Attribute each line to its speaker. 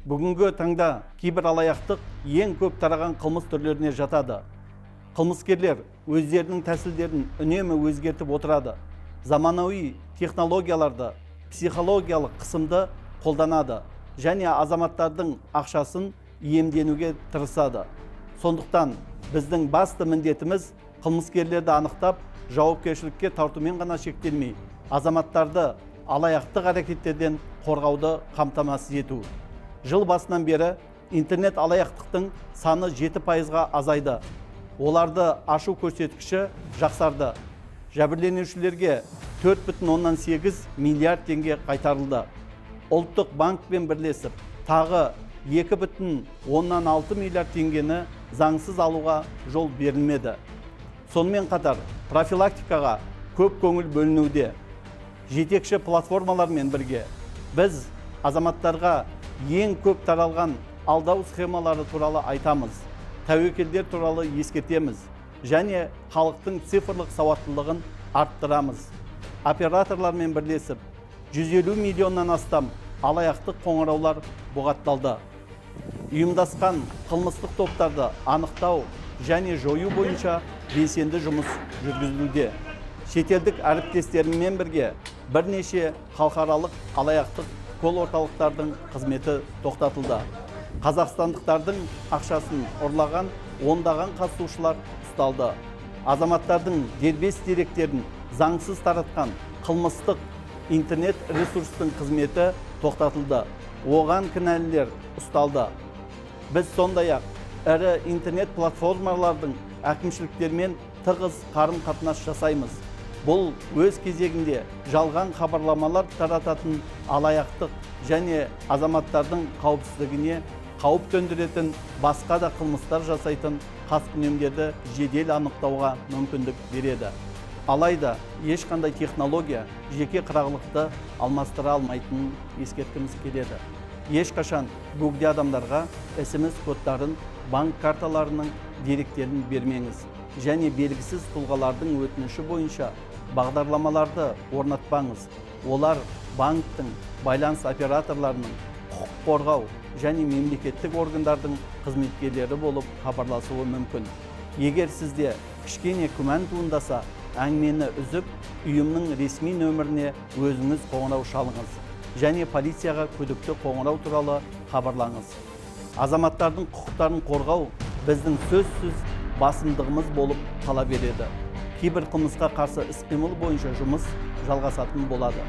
Speaker 1: Бүгінгі таңда кибер алаяқтық ең көп тараған қылмыс түрлеріне жатады. Қылмыскерлер өздерінің тәсілдерін үнемі өзгертіп отырады. Заманауи технологияларды, психологиялық қысымды қолданады және азаматтардың ақшасын иемденуге тырысады. Сондықтан біздің басты міндетіміз қылмыскерлерді анықтап, жауапкершілікке тартумен ғана шектелмей, азаматтарды алаяқтық әрекеттерден қорғауды қамтамасыз ету. Жыл басынан бері интернет алаяқтықтың саны 7%-ға азайды. Оларды ашу көрсеткіші жақсарды. Жәбірленушілерге 4,8 миллиард теңге қайтарылды. Ұлттық банкпен бірлесіп, тағы 2,6 миллиард теңгені заңсыз алуға жол берілмеді. Сонымен қатар профилактикаға көп көңіл бөлінуде. Жетекші платформалармен бірге біз азаматтарға ең көп таралған алдау схемалары туралы айтамыз, тәуекелдер туралы ескертеміз және халықтың цифрлық сауаттылығын арттырамыз. Операторлармен бірлесіп 150 миллионнан астам алаяқтық қоңыраулар бұғатталды. Ұйымдасқан қылмыстық топтарды анықтау және жою бойынша белсенді жұмыс жүргізілуде. Шетелдік әріптестерімен бірге бірнеше халықаралық алаяқтық кол орталықтардың қызметі тоқтатылды. Қазақстандықтардың ақшасын ұрлаған ондаған қатысушылар ұсталды. Азаматтардың дербес деректерін заңсыз таратқан қылмыстық интернет ресурстың қызметі тоқтатылды. Оған кінәлілер ұсталды. Біз сондай-ақ ірі интернет платформалардың әкімшіліктермен тығыз қарым-қатынас жасаймыз. Бұл өз кезегінде жалған хабарламалар тарататын алаяқтық және азаматтардың қауіпсіздігіне қауіп төндіретін басқа да қылмыстар жасайтын қаскүнемдерді жедел анықтауға мүмкіндік береді. Алайда ешқандай технология жеке қырағылықты алмастыра алмайтынын ескерткіміз келеді. Ешқашан бөгде адамдарға SMS кодтарын, банк карталарының деректерін бермеңіз және белгісіз тұлғалардың өтініші бойынша бағдарламаларды орнатпаңыз. Олар банктың, байланыс операторларының, құқық қорғау және мемлекеттік органдардың қызметкерлері болып хабарласуы мүмкін. Егер сізде кішкене күмән туындаса, әңгімені үзіп, ұйымның ресми нөміріне өзіңіз қоңырау шалыңыз және полицияға күдікті қоңырау туралы хабарлаңыз. Азаматтардың құқықтарын қорғау біздің сөзсіз басымдығымыз болып қала береді. Кибер қылмысқа қарсы іс-қимыл бойынша жұмыс жалғасатын болады.